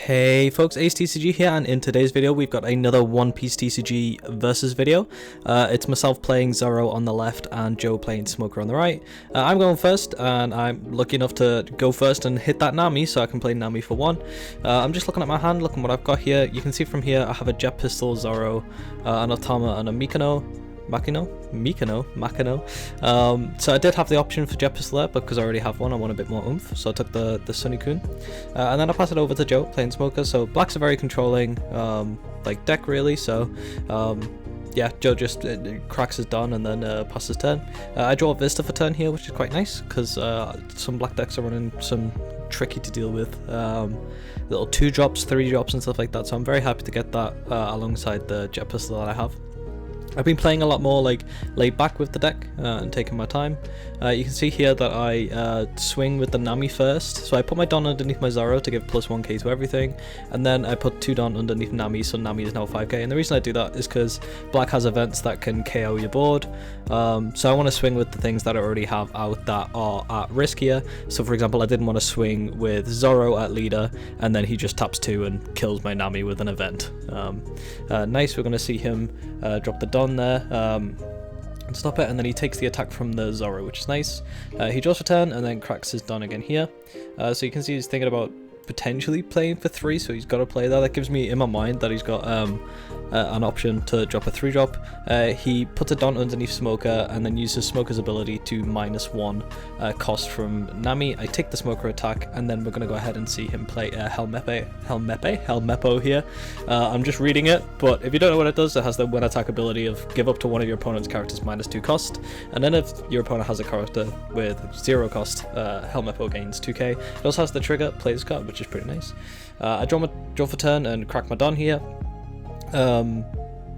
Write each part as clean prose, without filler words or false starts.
Hey folks, TCG here, and in today's video we've got another OnePieceTCG versus video. It's myself playing Zoro on the left and Joe playing Smoker on the right. I'm going first, and I'm lucky enough to go first and hit that Nami, so I can play Nami for one. I'm just looking at my hand, looking what I've got here. You can see from here I have a Jet Pistol, Zoro, an Otama, and a Mikino. So I did have the option for Jet Pistol there, but because I already have one, I want a bit more oomph, so I took the Sunny-kun. And then I pass it over to Joe playing Smoker. So black's a very controlling deck really, so yeah, Joe just cracks his Don and then passes turn. I draw a Vista for turn here, which is quite nice because some black decks are running some tricky to deal with little 2-drops, 3-drops and stuff like that, so I'm very happy to get that alongside the Jet Pistol that I have. I've been playing a lot more laid back with the deck and taking my time. You can see here that I swing with the Nami first, so I put my Don underneath my Zoro to give plus 1k to everything, and then I put 2 Don underneath Nami, so Nami is now 5k. And the reason I do that is because black has events that can KO your board, so I want to swing with the things that I already have out that are at risk here. So for example, I didn't want to swing with Zoro at leader and then he just taps 2 and kills my Nami with an event. Nice, we're going to see him drop the Don there and stop it, and then he takes the attack from the Zoro, which is nice. He draws for turn and then cracks his Don again here, so you can see he's thinking about potentially playing for 3, so he's got to play that. That gives me in my mind that he's got an option to drop a 3-drop. He puts a Don underneath Smoker and then uses Smoker's ability to -1 cost from Nami. I take the Smoker attack, and then we're going to go ahead and see him play Helmeppo here. I'm just reading it, but if you don't know what it does, it has the win attack ability of give up to one of your opponent's characters -2 cost, and then if your opponent has a character with 0 cost, Helmeppo gains 2k. It also has the trigger, play this card, which is pretty nice. I draw for turn and crack my Don here.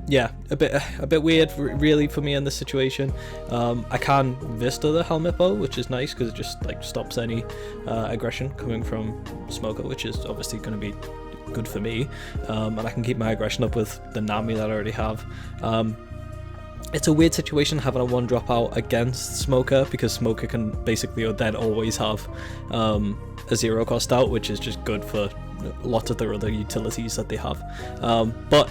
Yeah, a bit weird really for me in this situation. I can Vista the Helmeppo, which is nice because it just stops any aggression coming from Smoker, which is obviously going to be good for me, and I can keep my aggression up with the Nami that I already have. It's a weird situation having a 1-drop out against Smoker, because Smoker can basically then always have a 0 cost out, which is just good for lots of their other utilities that they have. But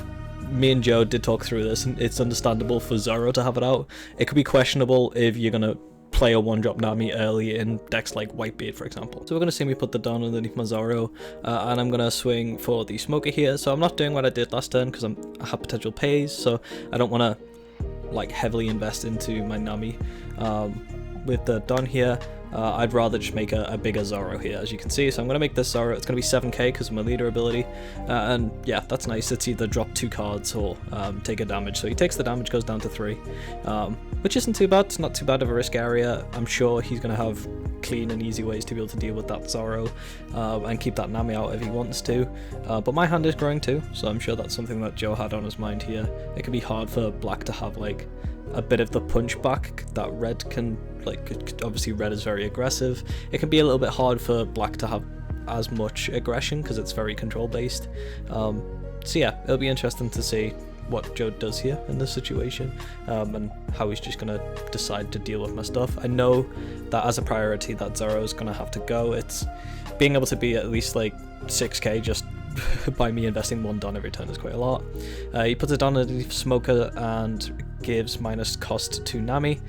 me and Joe did talk through this, and it's understandable for Zoro to have it out. It could be questionable if you're going to play a 1-drop Nami early in decks like Whitebeard, for example. So we're going to see me put the Don underneath my Zoro, and I'm going to swing for the Smoker here. So I'm not doing what I did last turn because I have potential pays, so I don't want to heavily invest into my Nami. With the Don here, I'd rather just make a bigger Zoro here, as you can see. So I'm going to make this Zoro, it's going to be 7k because of my leader ability, and yeah, that's nice. It's either drop 2 cards or take a damage. So he takes the damage, goes down to 3, which isn't too bad. It's not too bad of a risk area. I'm sure he's going to have clean and easy ways to be able to deal with that Zoro and keep that Nami out if he wants to. But my hand is growing too, so I'm sure that's something that Joe had on his mind here. It could be hard for black to have a bit of the punch back that red can, obviously red is very aggressive. It can be a little bit hard for black to have as much aggression because it's very control based. So yeah, it'll be interesting to see what Joe does here in this situation, and how he's just gonna decide to deal with my stuff. I know that as a priority that Zoro is gonna have to go. It's being able to be at least 6k just by me investing 1 Don every turn is quite a lot. He puts a Don underneath Smoker and gives minus cost to Nami.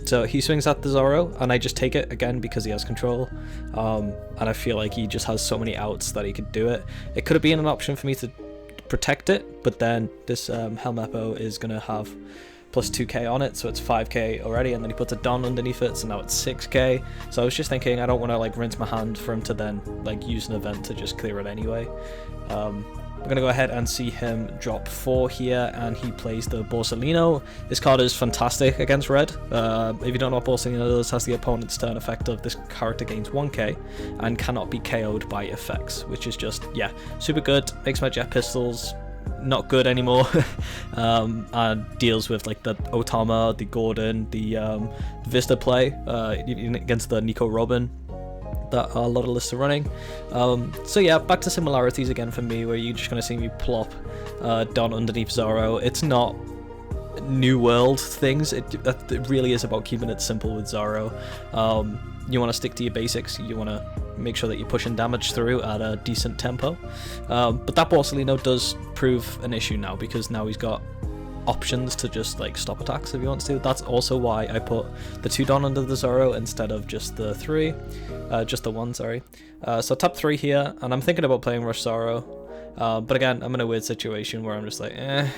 So he swings at the Zoro, and I just take it again because he has control, and I feel like he just has so many outs that he could do it. It could have been an option for me to protect it, but then this Helmeppo is going to have plus 2k on it, so it's 5k already, and then he puts a Don underneath it, so now it's 6k. So I was just thinking I don't want to rinse my hand for him to then use an event to just clear it anyway. We're going to go ahead and see him drop 4 here, and he plays the Borsalino. This card is fantastic against red. If you don't know what Borsalino does, has the opponent's turn effect of this character gains 1k and cannot be KO'd by effects, which is just, yeah, super good. Makes my Jet Pistols not good anymore, and deals with the Otama, the Gordon, the Vista play against the Nico Robin that a lot of lists are running. So yeah, back to similarities again for me, where you're just going to see me plop Don underneath Zoro. It's not new world things, it really is about keeping it simple with Zoro. You want to stick to your basics, you want to make sure that you're pushing damage through at a decent tempo. But that Borsalino does prove an issue now, because now he's got options to just like stop attacks if he wants to. That's also why I put the 2 Don under the Zoro instead of just the 3, just the 1, sorry. So tap 3 here, and I'm thinking about playing Rush Zoro, but again, I'm in a weird situation where I'm just like, I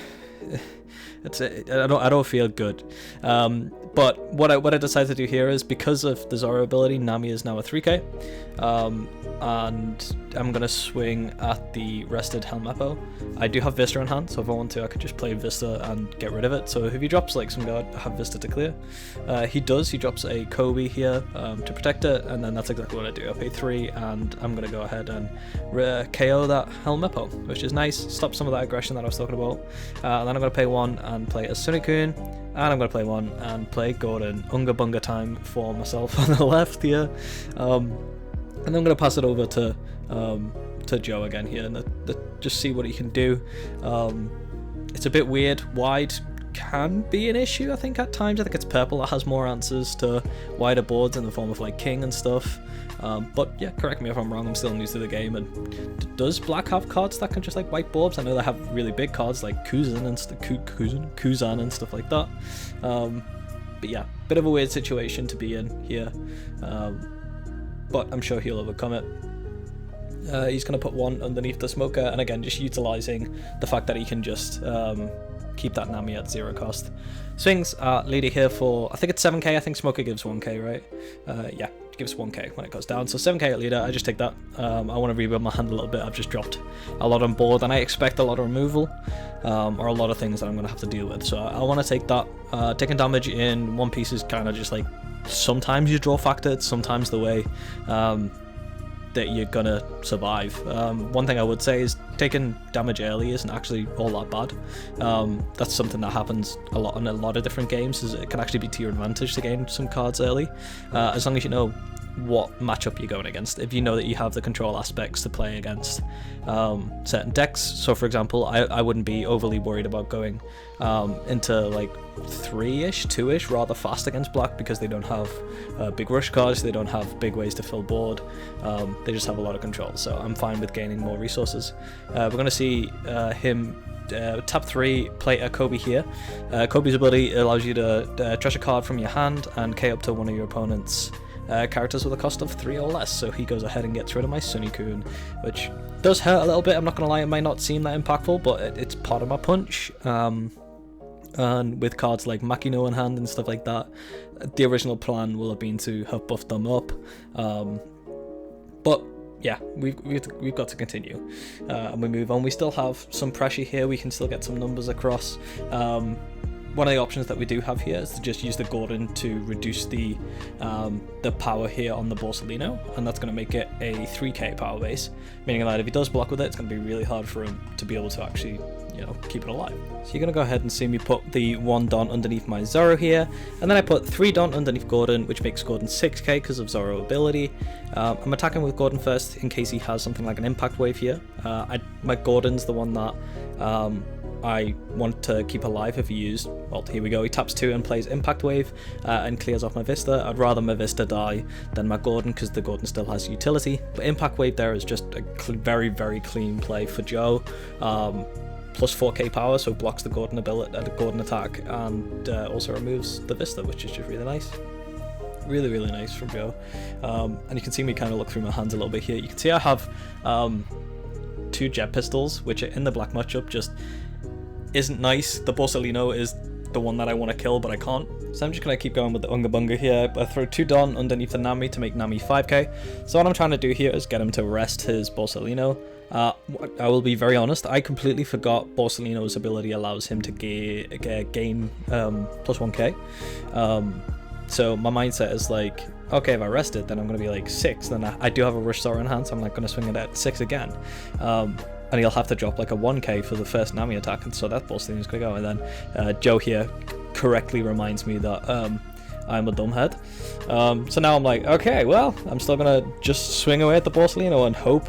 don't feel good. But what I decided to do here is, because of the Zoro ability, Nami is now a 3k, and I'm gonna swing at the rested Helmeppo. I do have Vista in hand, so if I want to, I could just play Vista and get rid of it. So if he drops like some guard, I have Vista to clear. He drops a Kobe here to protect it, and then that's exactly what I do. I pay 3, and I'm gonna go ahead and KO that Helmeppo, which is nice. Stop some of that aggression that I was talking about. And then I'm gonna pay 1 and play a Sunikun, and I'm gonna play 1 and play Gordon. Unga Bunga time for myself on the left here. And I'm going to pass it over to Joe again here, and just see what he can do. It's a bit weird. Wide can be an issue, I think, at times. I think it's purple that has more answers to wider boards in the form of like king and stuff. But yeah, correct me if I'm wrong, I'm still new to the game. And does black have cards that can just like wipe boards? I know they have really big cards like Kuzan and stuff like that. But yeah, bit of a weird situation to be in here. But I'm sure he'll overcome it. He's going to put 1 underneath the smoker, and again, just utilizing the fact that he can just keep that Nami at 0 cost. Swings leader here for, I think it's 7k. I think smoker gives 1k, right? Yeah, gives 1k when it goes down. So 7k at leader, I just take that. I want to rebuild my hand a little bit. I've just dropped a lot on board, and I expect a lot of removal, or a lot of things that I'm going to have to deal with. So I want to take that. Taking damage in One Piece is kind of just like, sometimes you draw factored, sometimes the way that you're gonna survive. One thing I would say is taking damage early isn't actually all that bad. That's something that happens a lot in a lot of different games, is it can actually be to your advantage to gain some cards early, as long as you know what matchup you're going against. If you know that you have the control aspects to play against certain decks, so for example, I wouldn't be overly worried about going into like 3-ish, 2-ish rather fast against black, because they don't have big rush cards, they don't have big ways to fill board, they just have a lot of control, so I'm fine with gaining more resources. We're going to see him tap 3, play a Kobe here. Kobe's ability allows you to trash a card from your hand and K up to one of your opponent's characters with a cost of 3 or less, so he goes ahead and gets rid of my Sunikun, which does hurt a little bit. I'm not gonna lie, it might not seem that impactful, but it's part of my punch. And with cards like Makino in hand and stuff like that, the original plan will have been to have buffed them up, but yeah, we've got to continue, and we move on. We still have some pressure here, we can still get some numbers across. One of the options that we do have here is to just use the Gordon to reduce the power here on the Borsalino, and that's going to make it a 3k power base, meaning that if he does block with it, it's going to be really hard for him to be able to actually, you know, keep it alive. So you're going to go ahead and see me put the 1 Don underneath my Zoro here, and then I put 3 Don underneath Gordon, which makes Gordon 6k because of Zoro ability. I'm attacking with Gordon first in case he has something like an impact wave here. My Gordon's the one that I want to keep alive if he used, well, here we go, he taps 2 and plays Impact Wave and clears off my Vista. I'd rather my Vista die than my Gordon, because the Gordon still has utility, but Impact Wave there is just a very, very clean play for Joe. Plus 4k power, so blocks the Gordon ability, the Gordon attack, and also removes the Vista, which is just really nice. Really, really nice from Joe. And you can see me kind of look through my hands a little bit here. You can see I have 2 jet pistols, which are in the black matchup, just isn't nice. The Borsalino is the one that I want to kill, but I can't. So I'm just going to keep going with the Unga Bunga here. I throw 2 Don underneath the Nami to make Nami 5k. So what I'm trying to do here is get him to rest his Borsalino. I will be very honest, I completely forgot Borsalino's ability allows him to gain plus 1k. So my mindset is like, okay, if I rest it, then I'm going to be like 6. Then I do have a Rush Zoro in hand, so I'm not going to swing it at 6 again. And he'll have to drop like a 1k for the first Nami attack, and so that Borsalino's going to go. And then Joe here correctly reminds me that I'm a dumbhead. So now I'm like, okay, well, I'm still gonna just swing away at the Borsalino and hope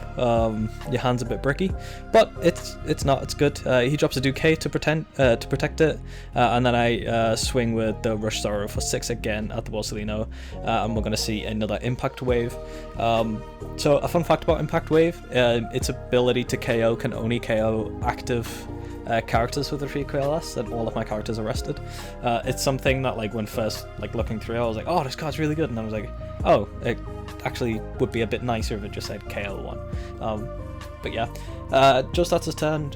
your hand's a bit bricky, but it's not. It's good. He drops a Duque to protect it, and then I swing with the Rush Zoro for 6 again at the Borsalino, and we're gonna see another Impact Wave. So a fun fact about Impact Wave, its ability to KO can only KO active characters with the 3 QLS, and all of my characters are rested. It's something that, like, when first looking through, I was like, oh, this card's really good, and I was like, oh, it actually would be a bit nicer if it just said KO1. But yeah, Joe starts his turn,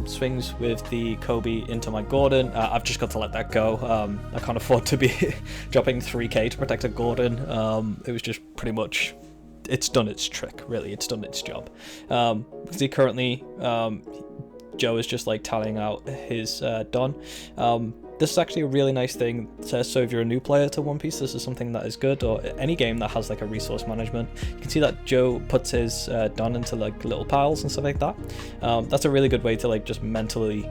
swings with the Kobe into my Gordon. I've just got to let that go. I can't afford to be dropping 3k to protect a Gordon. It was just pretty much, it's done its trick, really. It's done its job. Because he currently, Joe is just like tallying out his Don. This is actually a really nice thing. So if you're a new player to One Piece, this is something that is good, or any game that has like a resource management. You can see that Joe puts his Don into like little piles and stuff like that. That's a really good way to like just mentally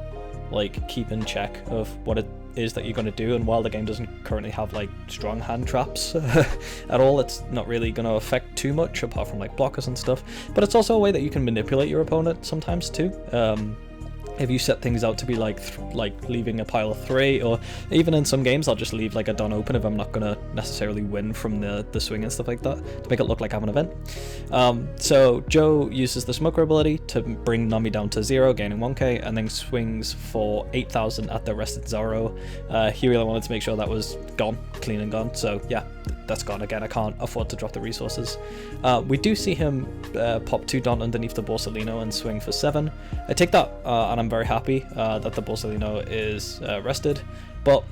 like keep in check of what it is that you're going to do, and while the game doesn't currently have like strong hand traps at all, it's not really going to affect too much apart from like blockers and stuff. But it's also a way that you can manipulate your opponent sometimes too. If you set things out to be like leaving a pile of 3, or even in some games I'll just leave like a Don open if I'm not gonna necessarily win from the swing and stuff like that, to make it look like I have an event. So Joe uses the Smoker ability to bring Nami down to 0, gaining 1k, and then swings for 8,000 at the rested Zoro. He really wanted to make sure that was gone, clean and gone, so yeah, that's gone again. I can't afford to drop the resources. We do see him pop 2 Don underneath the Borsalino and swing for 7. I take that, and I'm very happy that the Borsalino is rested, but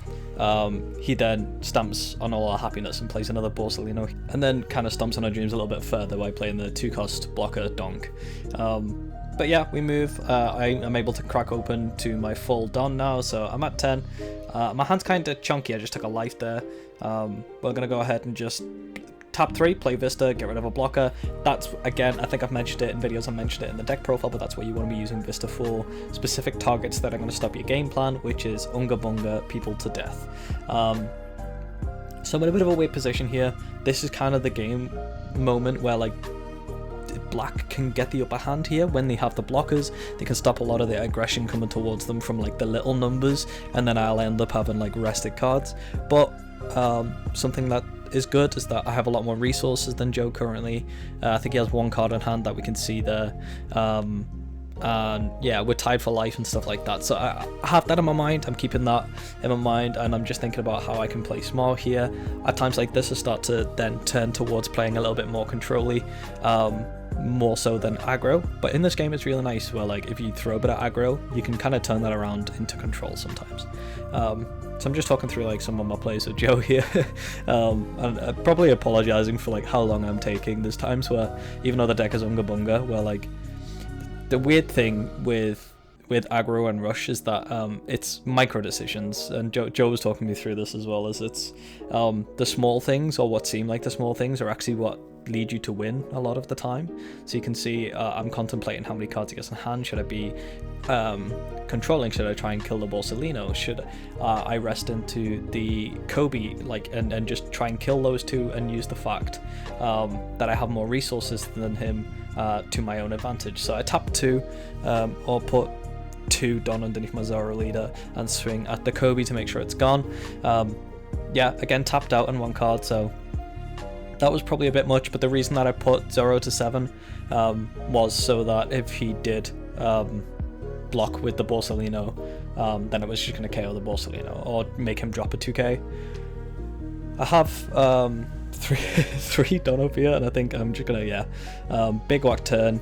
he then stamps on all our happiness and plays another Borsalino, and then kind of stomps on our dreams a little bit further by playing the 2-cost blocker Donk. But yeah, we move. I am able to crack open to my full Don now, so I'm at 10. My hand's kind of chunky, I just took a life there. We're going to go ahead and just tap 3, play Vista, get rid of a blocker. That's, again, I think I've mentioned it in videos, I mentioned it in the deck profile, but that's what you want to be using Vista for. Specific targets that are going to stop your game plan, which is Unga Bunga, people to death. So I'm in a bit of a weird position here. This is kind of the game moment where, like, Black can get the upper hand here when they have the blockers. They can stop a lot of the aggression coming towards them from like the little numbers, and then I'll end up having like rested cards. But something that is good is that I have a lot more resources than Joe currently. I think he has 1 card in hand that we can see there. And yeah, we're tied for life and stuff like that, so I have that in my mind. I'm keeping that in my mind, and I'm just thinking about how I can play small here. At times like this I start to then turn towards playing a little bit more control-y, more so than aggro. But in this game it's really nice where, like, if you throw a bit of aggro, you can kind of turn that around into control sometimes. So I'm just talking through like some of my plays with Joe here, and probably apologizing for like how long I'm taking. There's times where, even though the deck is Unga Bunga, where like the weird thing with aggro and rush is that it's micro decisions, and Joe was talking me through this as well, as it's the small things, or what seem like the small things, are actually what lead you to win a lot of the time. So you can see I'm contemplating how many cards he gets in hand. Should I be controlling? Should I try and kill the Borsalino? Should I rest into the Kobe, like, and just try and kill those 2 and use the fact that I have more resources than him to my own advantage? So I tap 2, or put 2 Don underneath my Zoro leader and swing at the Kobe to make sure it's gone. Yeah, again, tapped out on 1 card, so that was probably a bit much, but the reason that I put Zoro to 7 was so that if he did block with the Borsalino, then it was just going to KO the Borsalino or make him drop a 2k. I have three Don up here, and I think I'm just going to, big whack turn,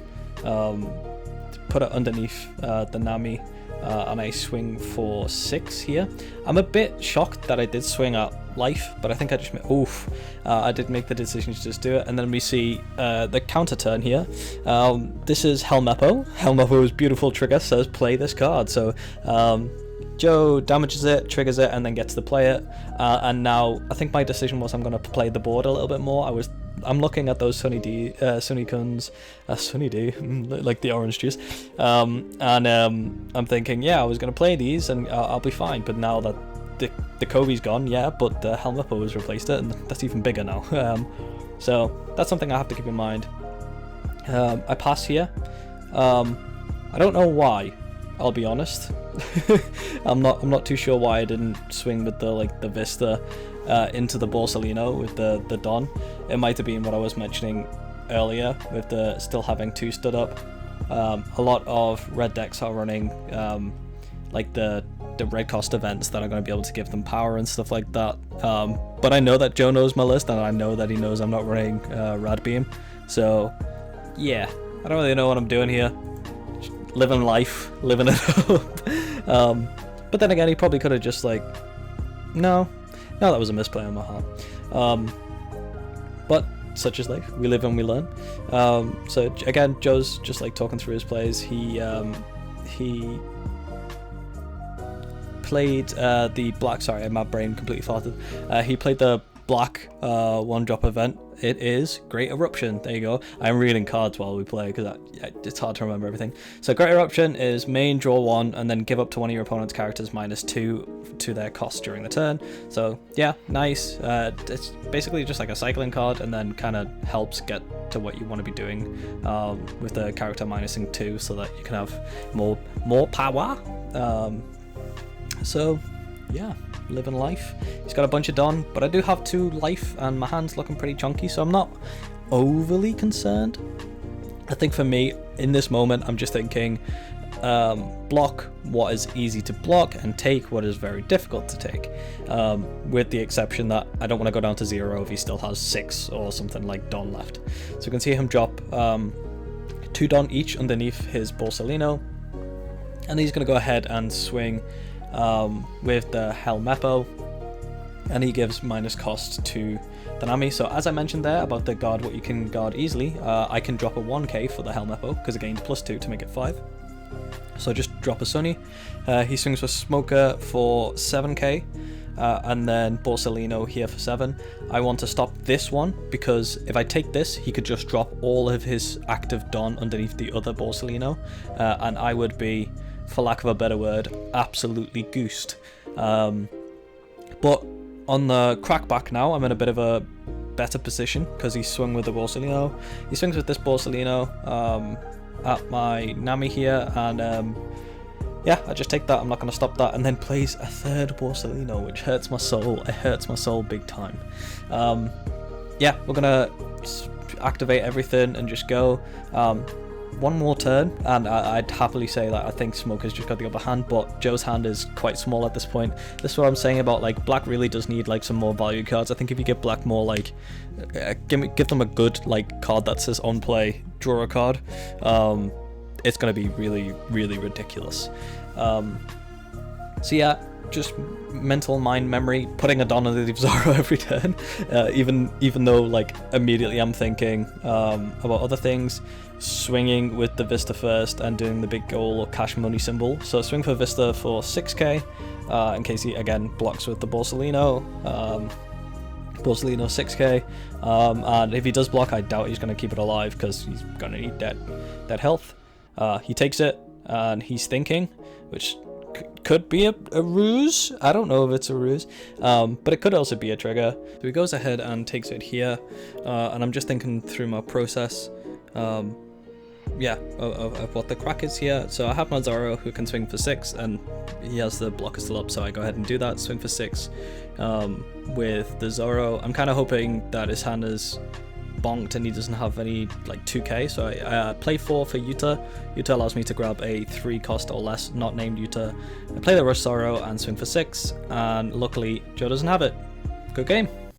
put it underneath the Nami, and I swing for 6 here. I'm a bit shocked that I did swing at life, but I think I just I did make the decision to just do it. And then we see the counter turn here. This is Helmeppo. Helmeppo's beautiful trigger says play this card, so Joe damages it, triggers it, and then gets to play it. And now I think my decision was I'm going to play the board a little bit more. I'm looking at those Sunny D, like the orange juice, and I'm thinking, yeah, I was going to play these and I'll be fine. But now that the Kobe's gone, yeah, but the Helmeppo has replaced it, and that's even bigger now. So that's something I have to keep in mind. I pass here. I don't know why, I'll be honest. I'm not too sure why I didn't swing with the Vista into the Borsalino with the Don. It might have been what I was mentioning earlier with the still having 2 stood up. A lot of red decks are running like the red cost events that are going to be able to give them power and stuff like that. But I know that Joe knows my list, and I know that he knows I'm not running Rad Beam. So yeah, I don't really know what I'm doing here. Just living life, living it up. But then again, he probably could have just like, no, that was a misplay on my part. But such is life. We live and we learn. So again, Joe's just like talking through his plays. He played the black. Sorry, my brain completely farted. He played the black 1-drop event. It is Great Eruption. There you go. I'm reading cards while we play because it's hard to remember everything. So Great Eruption is main, draw 1, and then give up to one of your opponent's characters -2 to their cost during the turn. So yeah, nice. It's basically just like a cycling card, and then kind of helps get to what you want to be doing with the character minusing 2, so that you can have more power. So yeah, living life. He's got a bunch of Don, but I do have 2 life, and my hand's looking pretty chunky, so I'm not overly concerned. I think for me, in this moment, I'm just thinking block what is easy to block and take what is very difficult to take, with the exception that I don't want to go down to 0 if he still has 6 or something like Don left. So you can see him drop 2 Don each underneath his Borsalino, and he's going to go ahead and swing with the Helmeppo, and he gives minus cost to the Nami. So as I mentioned there about the guard, what you can guard easily, I can drop a 1k for the Helmeppo because it gains +2 to make it 5. So just drop a Sunny. He swings with Smoker for 7k, and then Borsalino here for 7. I want to stop this one because if I take this, he could just drop all of his active Don underneath the other Borsalino, and I would be, for lack of a better word, absolutely goosed. But on the crackback now, I'm in a bit of a better position because he swung with the Borsalino. He swings with this Borsalino at my Nami here, and yeah, I just take that. I'm not going to stop that, and then plays a 3rd Borsalino, which hurts my soul. It hurts my soul big time. Yeah, we're going to activate everything and just go. One more turn, and I'd happily say that I think Smoker's just got the upper hand, but Joe's hand is quite small at this point. This is what I'm saying about like black really does need like some more value cards. I think if you give black more like give them a good like card that says on play, draw a card, it's going to be really ridiculous. So yeah, just mental mind memory, putting a Don underneath Zoro every turn, even though like immediately I'm thinking about other things. Swinging with the Vista first and doing the big goal or cash money symbol. So swing for Vista for 6k, in case he again blocks with the Borsalino. Borsalino 6k, and if he does block, I doubt he's going to keep it alive because he's going to need that health. He takes it, and he's thinking, which could be a ruse. I don't know if it's a ruse, but it could also be a trigger. So he goes ahead and takes it here, and I'm just thinking through my process. Yeah, of what the crack is here. So I have my Zoro who can swing for 6, and he has the blocker still up, so I go ahead and do that, swing for 6 with the Zoro. I'm kind of hoping that his hand is bonked and he doesn't have any like 2k, so I play 4 for Yuta. Yuta allows me to grab a 3 cost or less not named Yuta. I play the Rush Zoro and swing for 6, and luckily Joe doesn't have it. Good game.